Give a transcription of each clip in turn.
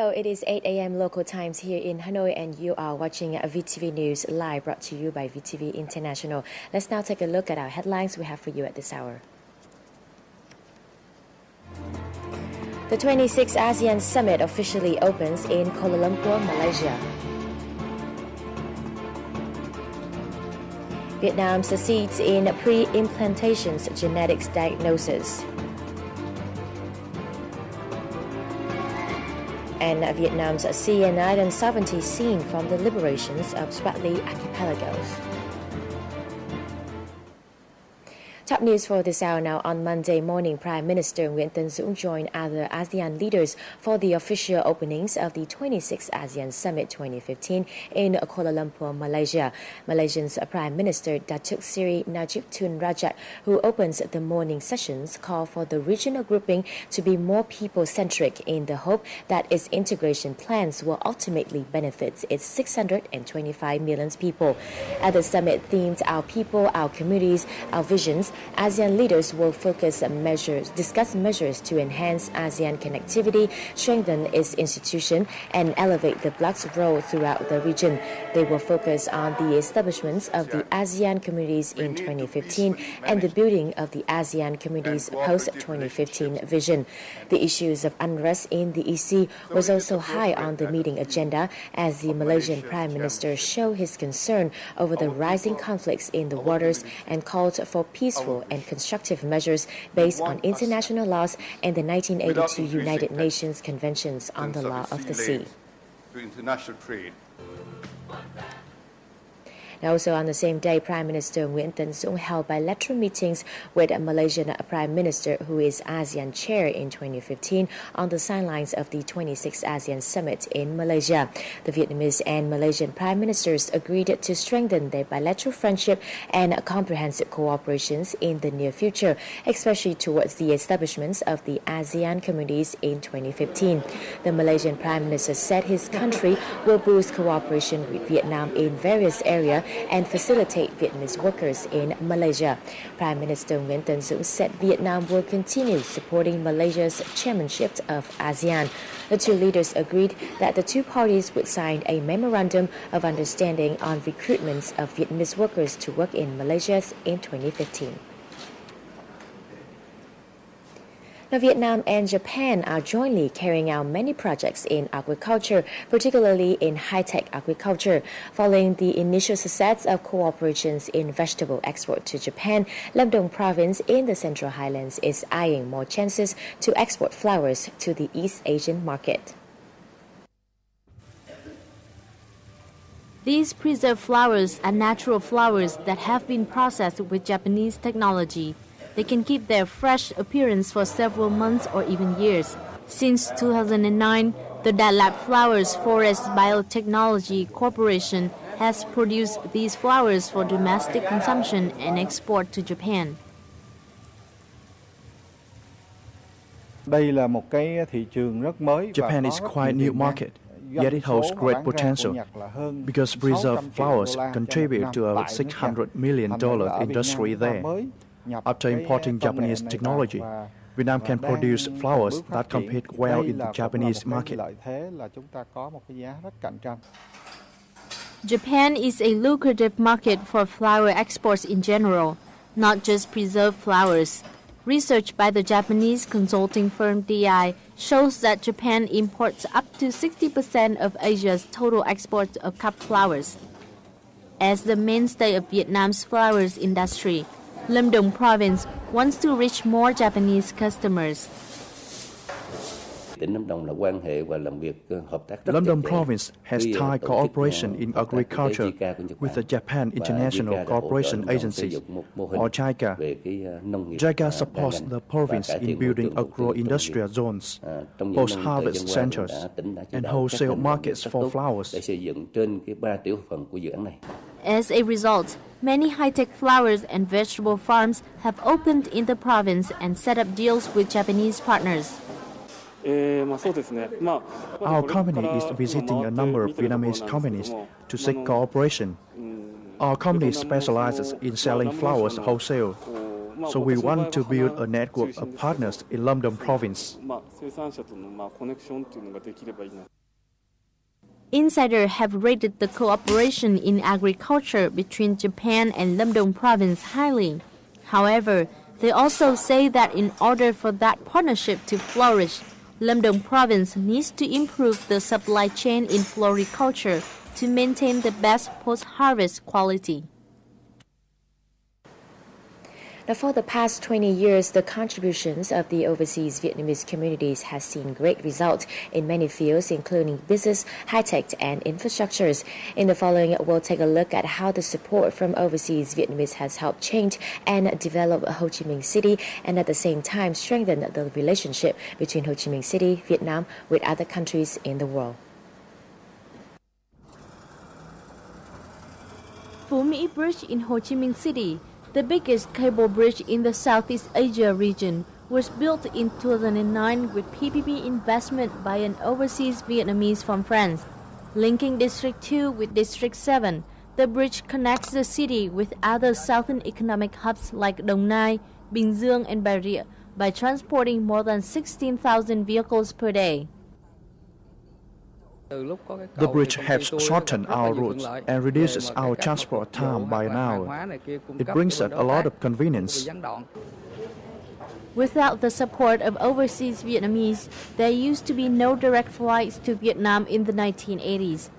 Hello, it is 8 a.m. local times here in Hanoi, and you are watching VTV News live, brought to you by VTV International. Let's now take a look at our headlines we have for you at this hour. The 26th ASEAN Summit officially opens in Kuala Lumpur, Malaysia. Vietnam succeeds in pre-implantation's genetics diagnosis. And Vietnam's sea and island sovereignty seen from the liberations of Spratly archipelagos. Top news for this hour now. On Monday morning, Prime Minister Nguyễn Tấn Dũng joined other ASEAN leaders for the official openings of the 26th ASEAN Summit 2015 in Kuala Lumpur, Malaysia. Malaysia's Prime Minister Datuk Seri Najib Tun Razak, who opens the morning sessions, called for the regional grouping to be more people-centric in the hope that its integration plans will ultimately benefit its 625 million people. At the summit themed Our People, Our Communities, Our Visions, ASEAN leaders will discuss measures to enhance ASEAN connectivity, strengthen its institution, and elevate the bloc's role throughout the region. They will focus on the establishment of the ASEAN communities in 2015 and the building of the ASEAN communities post-2015 vision. The issues of unrest in the EC was also high on the meeting agenda as the Malaysian Prime Minister showed his concern over the rising conflicts in the waters and called for peaceful and constructive measures based on international laws and the 1982 United Nations Conventions on the Law of the Sea. Also on the same day, Prime Minister Nguyễn Tấn Dũng held bilateral meetings with Malaysian Prime Minister, who is ASEAN Chair in 2015, on the sidelines of the 26th ASEAN Summit in Malaysia. The Vietnamese and Malaysian Prime Ministers agreed to strengthen their bilateral friendship and comprehensive cooperations in the near future, especially towards the establishment of the ASEAN communities in 2015. The Malaysian Prime Minister said his country will boost cooperation with Vietnam in various areas and facilitate Vietnamese workers in Malaysia. Prime Minister Nguyễn Tấn Dũng said Vietnam will continue supporting Malaysia's chairmanship of ASEAN. The two leaders agreed that the two parties would sign a memorandum of understanding on recruitment of Vietnamese workers to work in Malaysia in 2015. Now, Vietnam and Japan are jointly carrying out many projects in agriculture, particularly in high-tech agriculture. Following the initial success of cooperations in vegetable export to Japan, Lâm Đồng province in the Central Highlands is eyeing more chances to export flowers to the East Asian market. These preserved flowers are natural flowers that have been processed with Japanese technology. They can keep their fresh appearance for several months or even years. Since 2009, the Đà Lạt Flowers Forest Biotechnology Corporation has produced these flowers for domestic consumption and export to Japan. Japan is quite a new market, yet it holds great potential because preserved flowers contribute to a $600 million industry there. After importing Japanese technology, Vietnam can produce flowers that compete well in the Japanese market. Japan is a lucrative market for flower exports in general, not just preserved flowers. Research by the Japanese consulting firm DI shows that Japan imports up to 60% of Asia's total exports of cut flowers. As the mainstay of Vietnam's flowers industry, Lâm Đồng province wants to reach more Japanese customers. Lâm Đồng province has tight cooperation in agriculture with the Japan International Cooperation Agency, or JICA. JICA supports the province in building agro-industrial zones, post-harvest centers, and wholesale markets for flowers. As a result, many high-tech flowers and vegetable farms have opened in the province and set up deals with Japanese partners. Our company is visiting a number of Vietnamese companies to seek cooperation. Our company specializes in selling flowers wholesale, so we want to build a network of partners in Lâm Đồng province. Insiders have rated the cooperation in agriculture between Japan and Lâm Đồng province highly. However, they also say that in order for that partnership to flourish, Lâm Đồng province needs to improve the supply chain in floriculture to maintain the best post-harvest quality. Now, for the past 20 years, the contributions of the overseas Vietnamese communities has seen great results in many fields, including business, high-tech, and infrastructures. In the following, we'll take a look at how the support from overseas Vietnamese has helped change and develop Ho Chi Minh City, and at the same time strengthen the relationship between Ho Chi Minh City, Vietnam, with other countries in the world. Phú Mỹ Bridge in Ho Chi Minh City, the biggest cable bridge in the Southeast Asia region, was built in 2009 with PPP investment by an overseas Vietnamese from France. Linking District 2 with District 7, the bridge connects the city with other southern economic hubs like Đồng Nai, Bình Dương, and Bà Rịa by transporting more than 16,000 vehicles per day. The bridge helps shorten our routes and reduces our transport time by an hour. It brings us a lot of convenience. Without the support of overseas Vietnamese, there used to be no direct flights to Vietnam in the 1980s.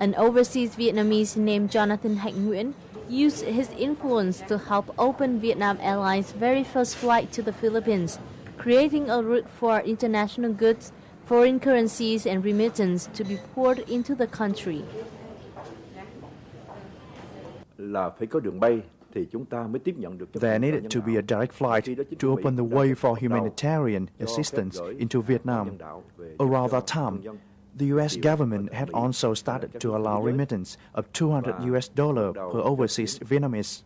An overseas Vietnamese named Jonathan Hạnh Nguyen used his influence to help open Vietnam Airlines' very first flight to the Philippines, creating a route for international goods, foreign currencies, and remittance to be poured into the country. There needed to be a direct flight to open the way for humanitarian assistance into Vietnam. Around that time, the U.S. government had also started to allow remittance of $200 per overseas Vietnamese.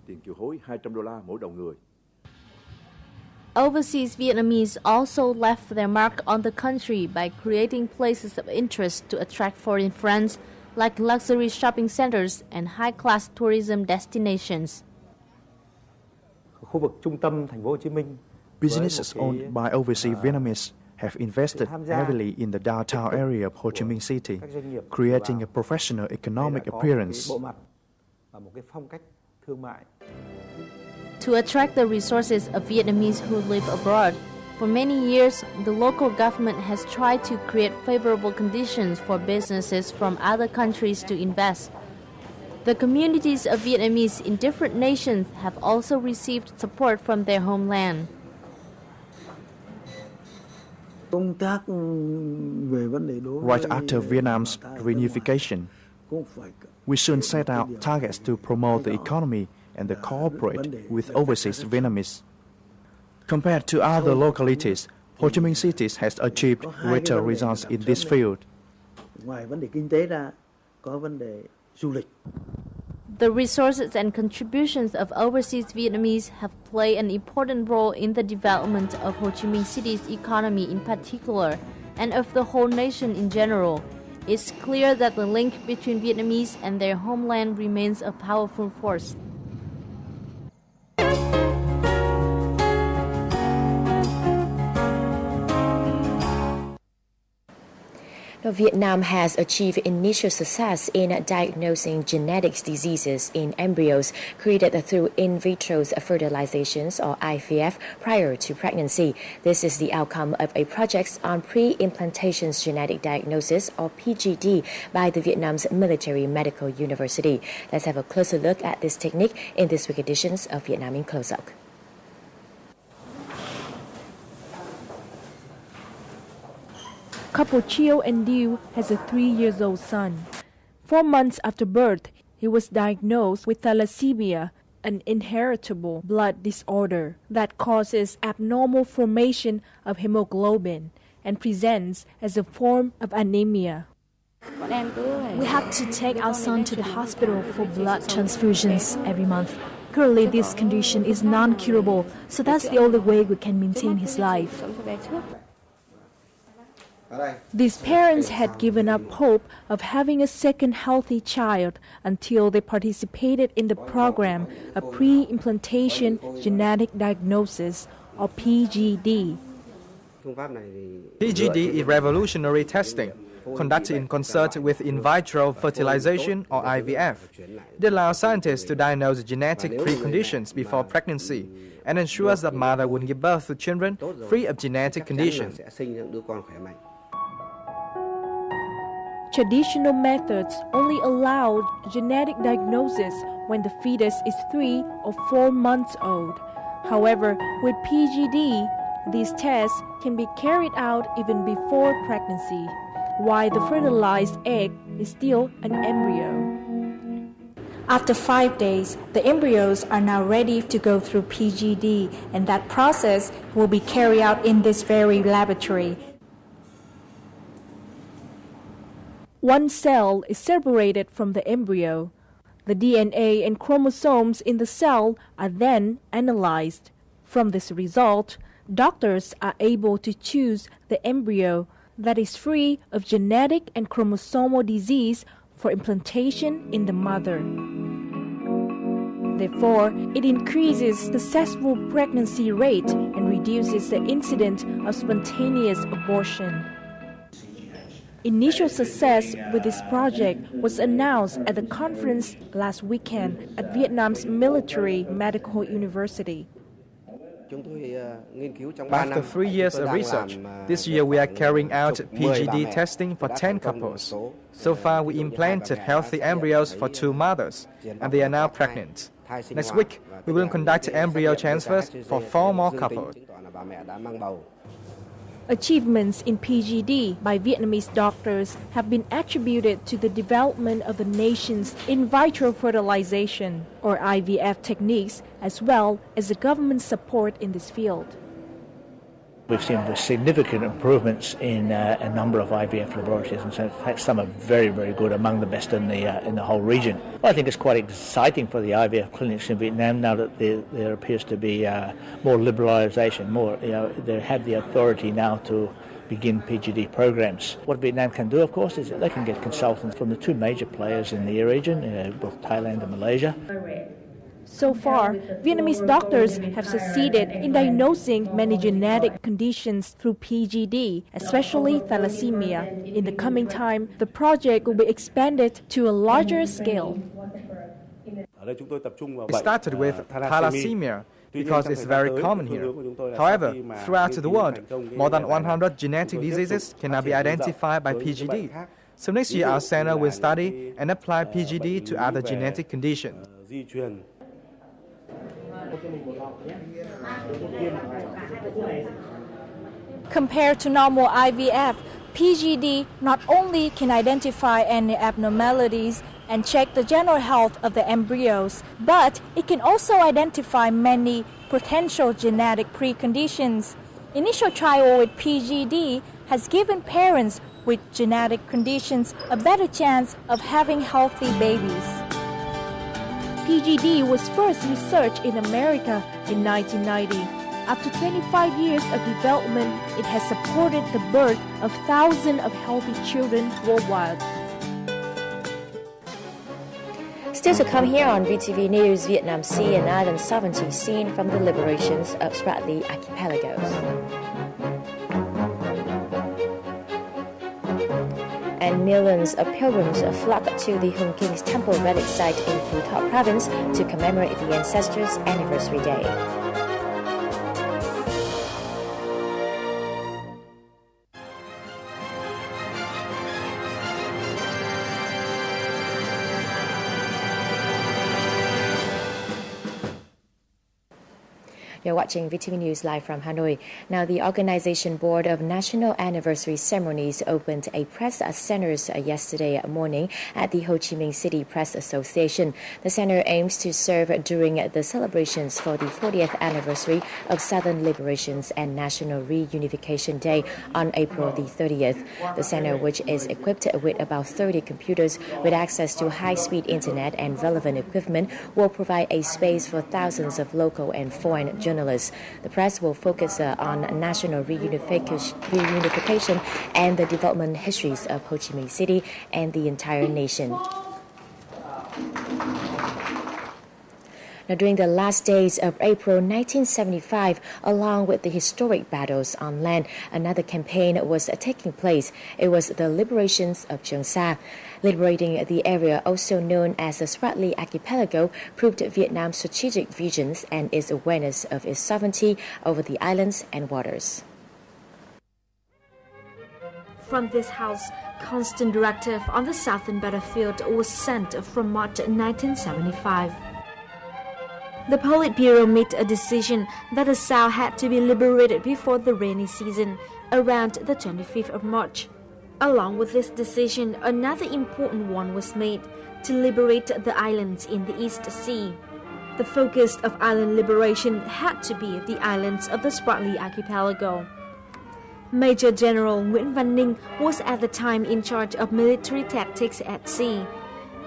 Overseas Vietnamese also left their mark on the country by creating places of interest to attract foreign friends, like luxury shopping centers and high-class tourism destinations. Businesses owned by overseas Vietnamese have invested heavily in the downtown area of Ho Chi Minh City, creating a professional economic appearance. To attract the resources of Vietnamese who live abroad, for many years, the local government has tried to create favorable conditions for businesses from other countries to invest. The communities of Vietnamese in different nations have also received support from their homeland. Right after Vietnam's reunification, we soon set out targets to promote the economy and the cooperate with overseas Vietnamese. Compared to other localities, Ho Chi Minh City has achieved greater results in this field. The resources and contributions of overseas Vietnamese have played an important role in the development of Ho Chi Minh City's economy in particular, and of the whole nation in general. It's clear that the link between Vietnamese and their homeland remains a powerful force. Now, Vietnam has achieved initial success in diagnosing genetic diseases in embryos created through in vitro fertilizations or IVF prior to pregnancy. This is the outcome of a project on pre-implantation genetic diagnosis or PGD by the Vietnam's Military Medical University. Let's have a closer look at this technique in this week's editions of Vietnam in Close-Up. Couple Chiêu and Diu has a 3-year-old son. 4 months after birth, he was diagnosed with thalassemia, an inheritable blood disorder that causes abnormal formation of hemoglobin and presents as a form of anemia. We have to take our son to the hospital for blood transfusions every month. Currently, this condition is non-curable, so that's the only way we can maintain his life. These parents had given up hope of having a second healthy child until they participated in the program of pre-implantation genetic diagnosis, or PGD. PGD is revolutionary testing. conducted in concert with in vitro fertilization or IVF. It allows scientists to diagnose genetic preconditions before pregnancy and ensures that mother will give birth to children free of genetic conditions. Traditional methods only allow genetic diagnosis when the fetus is 3 or 4 months old. However, with PGD, these tests can be carried out even before pregnancy, while the fertilized egg is still an embryo. After 5 days, the embryos are now ready to go through PGD, and that process will be carried out in this very laboratory. One cell is separated from the embryo. The DNA and chromosomes in the cell are then analyzed. From this result, doctors are able to choose the embryo that is free of genetic and chromosomal disease for implantation in the mother. Therefore, it increases successful pregnancy rate and reduces the incidence of spontaneous abortion. Initial success with this project was announced at the conference last weekend at Vietnam's Military Medical University. After 3 years of research, this year we are carrying out PGD testing for 10 couples. So far, we implanted healthy embryos for 2 mothers, and they are now pregnant. Next week, we will conduct embryo transfers for 4 more couples. Achievements in PGD by Vietnamese doctors have been attributed to the development of the nation's in vitro fertilization, or IVF techniques, as well as the government's support in this field. We've seen significant improvements in a number of IVF laboratories, and so in fact some are very, very good, among the best in the whole region. I think it's quite exciting for the IVF clinics in Vietnam now that there appears to be more liberalisation, they have the authority now to begin PGD programs. What Vietnam can do, of course, is that they can get consultants from the 2 major players in the region, both Thailand and Malaysia. So far, Vietnamese doctors have succeeded in diagnosing many genetic conditions through PGD, especially thalassemia. In the coming time, the project will be expanded to a larger scale. We started with thalassemia because it's very common here. However, throughout the world, more than 100 genetic diseases cannot be identified by PGD. So next year, our center will study and apply PGD to other genetic conditions. Compared to normal IVF, PGD not only can identify any abnormalities and check the general health of the embryos, but it can also identify many potential genetic preconditions. Initial trial with PGD has given parents with genetic conditions a better chance of having healthy babies. PGD was first researched in America in 1990. After 25 years of development, it has supported the birth of thousands of healthy children worldwide. Still to come here on VTV News, Vietnam Sea and Island sovereignty seen from the liberations of Spratly archipelagos. And millions of pilgrims flocked to the Hung King's temple relic site in Phu Thot province to commemorate the ancestors' anniversary day. You're watching VTV News live from Hanoi. Now, the Organization Board of National Anniversary Ceremonies opened a press center yesterday morning at the Ho Chi Minh City Press Association. The center aims to serve during the celebrations for the 40th anniversary of Southern Liberations and National Reunification Day on April the 30th. The center, which is equipped with about 30 computers with access to high-speed internet and relevant equipment, will provide a space for thousands of local and foreign journalists. The press will focus on national reunification and the development histories of Ho Chi Minh City and the entire nation. Now, during the last days of April 1975, along with the historic battles on land, another campaign was taking place. It was the liberations of Trường Sa. Liberating the area, also known as the Spratly Archipelago, proved Vietnam's strategic visions and its awareness of its sovereignty over the islands and waters. From this house, constant directive on the southern battlefield was sent from March 1975. The Politburo made a decision that the South had to be liberated before the rainy season, around the 25th of March. Along with this decision, another important one was made to liberate the islands in the East Sea. The focus of island liberation had to be the islands of the Spratly Archipelago. Major General Nguyễn Văn Ninh was at the time in charge of military tactics at sea.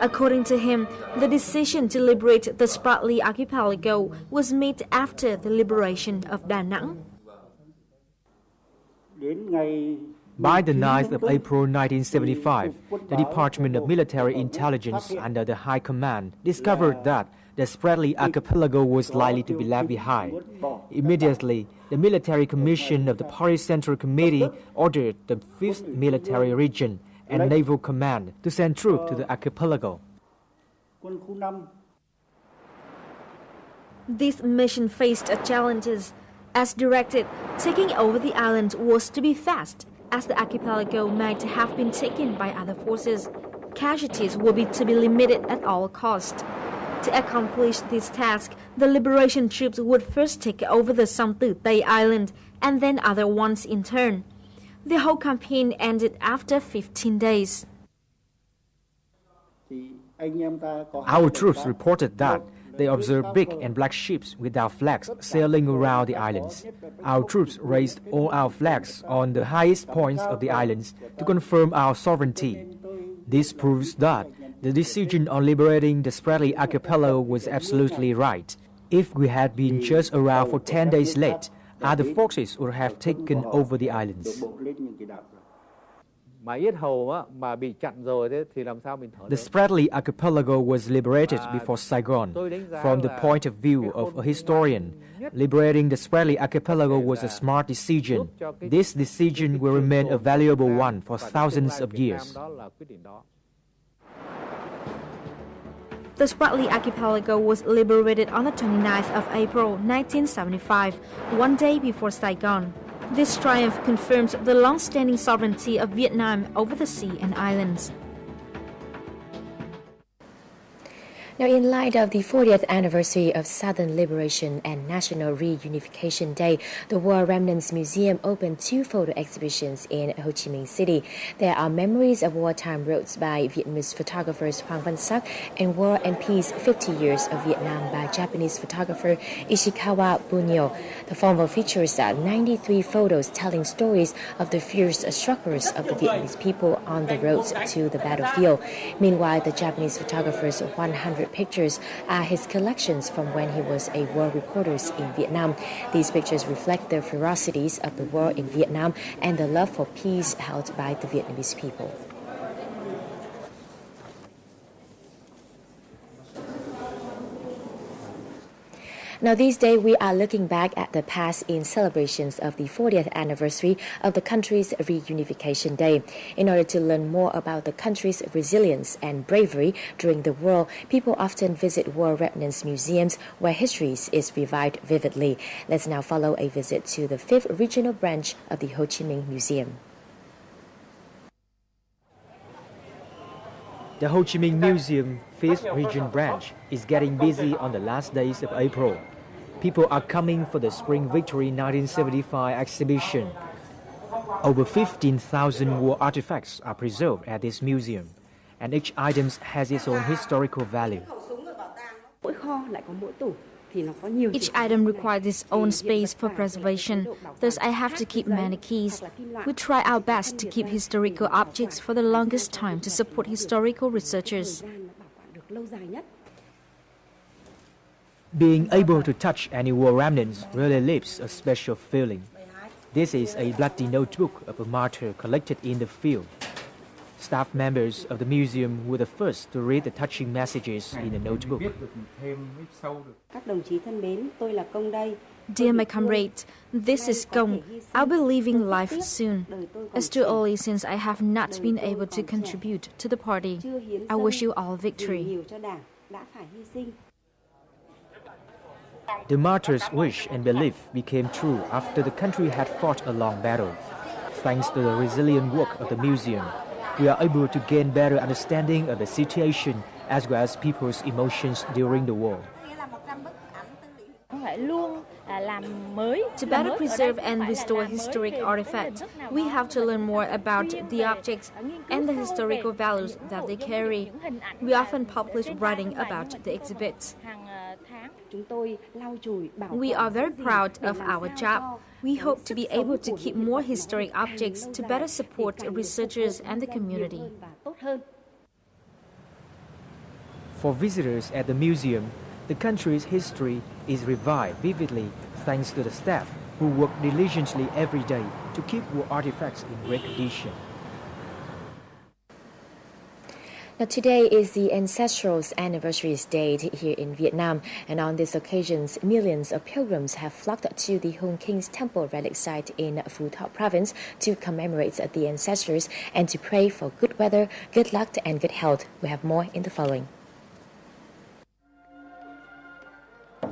According to him, the decision to liberate the Spratly Archipelago was made after the liberation of Da Nang. By the 9th of April 1975, the Department of Military Intelligence under the High Command discovered that the Spratly Archipelago was likely to be left behind. Immediately, the Military Commission of the Paris Central Committee ordered the 5th Military Region and Naval Command to send troops to the archipelago. This mission faced challenges. As directed, taking over the island was to be fast, as the archipelago might have been taken by other forces. Casualties would be to be limited at all costs. To accomplish this task, the liberation troops would first take over the Song Tử Tây Island and then other ones in turn. The whole campaign ended after 15 days. Our troops reported that they observed big and black ships without flags sailing around the islands. Our troops raised all our flags on the highest points of the islands to confirm our sovereignty. This proves that the decision on liberating the Spratly Archipelago was absolutely right. If we had been just around for 10 days late, other forces would have taken over the islands. The Spratly Archipelago was liberated before Saigon. From the point of view of a historian, liberating the Spratly Archipelago was a smart decision. This decision will remain a valuable one for thousands of years. The Spratly Archipelago was liberated on the 29th of April 1975, one day before Saigon. This triumph confirms the long-standing sovereignty of Vietnam over the sea and islands. Now, in light of the 40th anniversary of Southern Liberation and National Reunification Day, the War Remnants Museum opened 2 photo exhibitions in Ho Chi Minh City. There are memories of wartime roads by Vietnamese photographers Hoàng Văn Sắc and War and Peace 50 Years of Vietnam by Japanese photographer Ishikawa Bunyo. The former features 93 photos telling stories of the fierce struggles of the Vietnamese people on the roads to the battlefield. Meanwhile, the Japanese photographer's 100 pictures are his collections from when he was a war reporter in Vietnam. These pictures reflect the ferocities of the war in Vietnam and the love for peace held by the Vietnamese people. Now, these days, we are looking back at the past in celebrations of the 40th anniversary of the country's reunification day. In order to learn more about the country's resilience and bravery during the war, people often visit war remnants museums where history is revived vividly. Let's now follow a visit to the 5th regional branch of the Ho Chi Minh Museum. The Ho Chi Minh Museum 5th Region Branch is getting busy on the last days of April. People are coming for the Spring Victory 1975 exhibition. Over 15,000 war artifacts are preserved at this museum, and each item has its own historical value. Each item requires its own space for preservation, thus I have to keep many keys. We try our best to keep historical objects for the longest time to support historical researchers. Being able to touch any war remnants really leaves a special feeling. This is a bloody notebook of a martyr collected in the field. Staff members of the museum were the first to read the touching messages in a notebook. Dear my comrade, this is Gong. I'll be leaving life soon. It's too early since I have not been able to contribute to the party. I wish you all victory. The martyrs' wish and belief became true after the country had fought a long battle. Thanks to the resilient work of the museum, we are able to gain better understanding of the situation as well as people's emotions during the war. To better preserve and restore historic artifacts, we have to learn more about the objects and the historical values that they carry. We often publish writing about the exhibits. We are very proud of our job. We hope to be able to keep more historic objects to better support researchers and the community. For visitors at the museum, the country's history is revived vividly thanks to the staff who work diligently every day to keep war artifacts in great condition. Now, today is the Ancestral Anniversary Day here in Vietnam, and on this occasion, millions of pilgrims have flocked to the Hung King's Temple relic site in Phu Thọ Province to commemorate the ancestors and to pray for good weather, good luck, and good health. We have more in the following.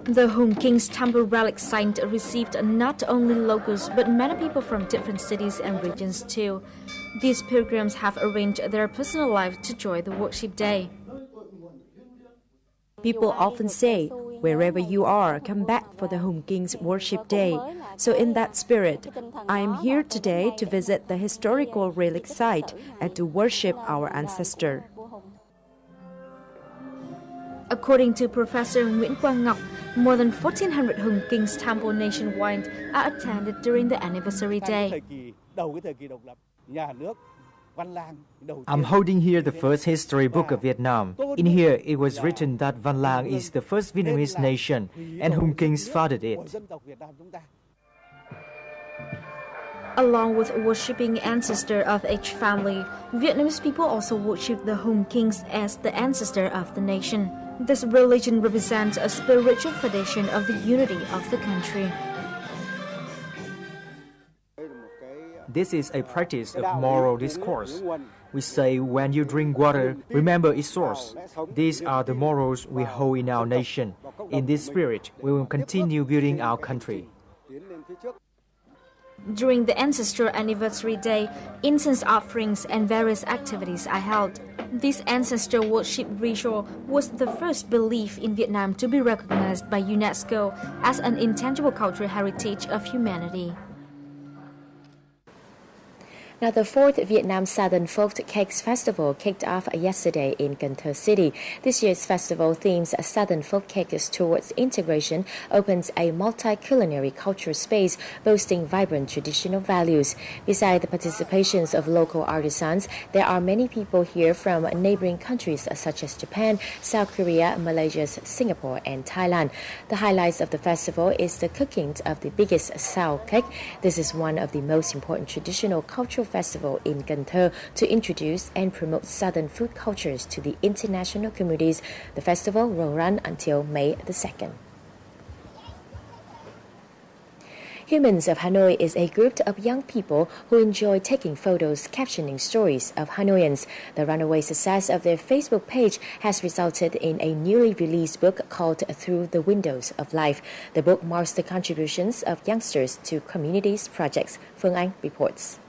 The Hung King's Temple relic site received not only locals but many people from different cities and regions too. These pilgrims have arranged their personal life to join the worship day. People often say, wherever you are, come back for the Hung King's worship day. So in that spirit, I am here today to visit the historical relic site and to worship our ancestor. According to Professor Nguyễn Quang Ngọc, more than 1,400 Hung King's Temple nationwide are attended during the anniversary day. I'm holding here the first history book of Vietnam. In here, it was written that Văn Lang is the first Vietnamese nation, and Hung Kings founded it. Along with worshipping ancestor of each family, Vietnamese people also worship the Hung Kings as the ancestor of the nation. This religion represents a spiritual foundation of the unity of the country. This is a practice of moral discourse. We say when you drink water, remember its source. These are the morals we hold in our nation. In this spirit, we will continue building our country. During the Ancestral Anniversary Day, incense offerings and various activities are held. This ancestral worship ritual was the first belief in Vietnam to be recognized by UNESCO as an intangible cultural heritage of humanity. Now, the 4th Vietnam Southern Folk Cakes Festival kicked off yesterday in Cần Thơ City. This year's festival themes Southern Folk Cakes Towards Integration opens a multi-culinary cultural space boasting vibrant traditional values. Besides the participations of local artisans, there are many people here from neighboring countries such as Japan, South Korea, Malaysia, Singapore, and Thailand. The highlights of the festival is the cooking of the biggest sao cake. This is one of the most important traditional cultural festival in Cần Thơ to introduce and promote Southern food cultures to the international communities. The festival will run until May the 2nd. Humans of Hanoi is a group of young people who enjoy taking photos captioning stories of Hanoians. The runaway success of their Facebook page has resulted in a newly released book called Through the Windows of Life. The book marks the contributions of youngsters to communities projects. Phương Anh reports.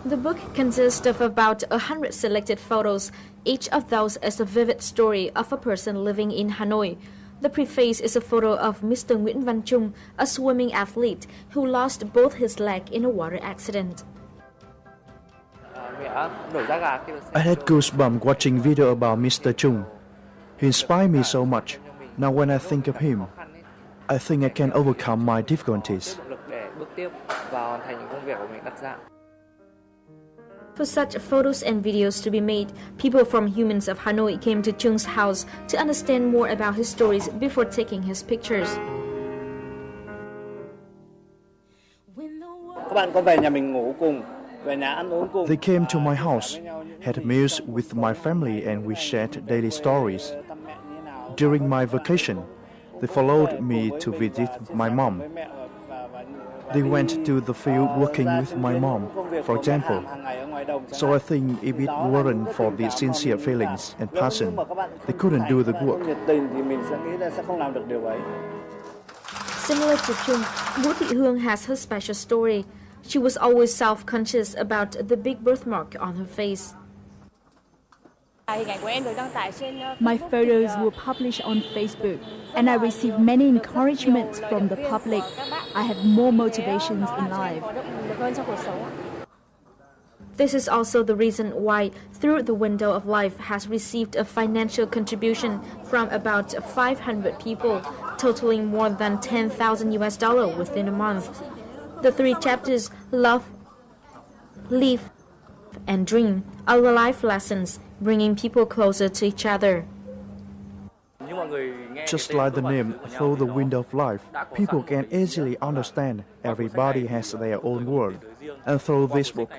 The book consists of about 100 selected photos. Each of those is a vivid story of a person living in Hanoi. The preface is a photo of Mr. Nguyễn Văn Trung, a swimming athlete who lost both his legs in a water accident. I had goosebumps watching video about Mr. Chung. He inspired me so much. Now when I think of him, I think I can overcome my difficulties. For such photos and videos to be made, people from Humans of Hanoi came to Chung's house to understand more about his stories before taking his pictures. Các bạn có về nhà mình ngủ cùng They came to my house, had meals with my family, and we shared daily stories. During my vacation, they followed me to visit my mom. They went to the field working with my mom, for example. So I think if it weren't for the sincere feelings and passion, they couldn't do the work. Similar to Chung, Vũ Thị Hương has her special story. She was always self-conscious about the big birthmark on her face. My photos were published on Facebook, and I received many encouragements from the public. I have more motivations in life. This is also the reason why Through the Window of Life has received a financial contribution from about 500 people, totaling more than $10,000 within a month. The 3 chapters, Love, Live, and Dream, are the life lessons, bringing people closer to each other. Just like the name, Through the Window of Life, people can easily understand everybody has their own world. And through this book,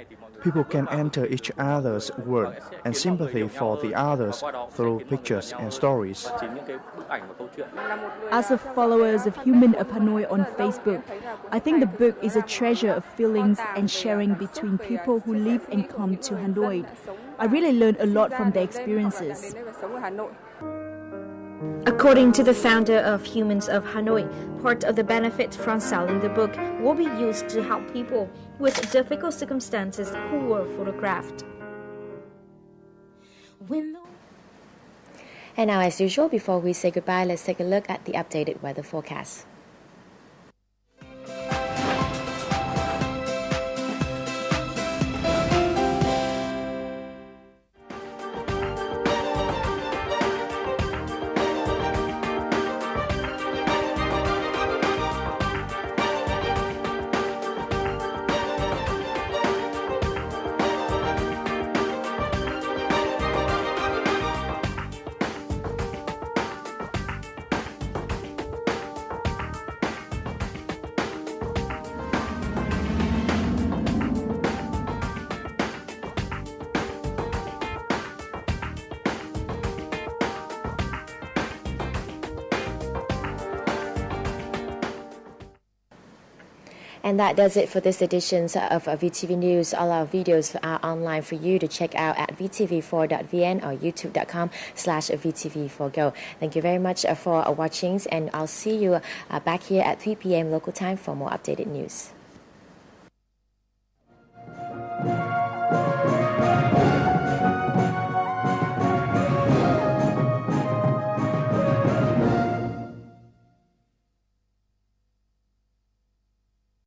people can enter each other's world and sympathy for the others through pictures and stories. As a followers of Human of Hanoi on Facebook, I think the book is a treasure of feelings and sharing between people who live and come to Hanoi. I really learned a lot from their experiences. According to the founder of Humans of Hanoi, part of the benefit from selling the book will be used to help people with difficult circumstances who were photographed. And now, as usual, before we say goodbye, let's take a look at the updated weather forecast. And that does it for this edition of VTV News. All our videos are online for you to check out at vtv4.vn or youtube.com/vtv4go. Thank you very much for watching, and I'll see you back here at 3 p.m. local time for more updated news.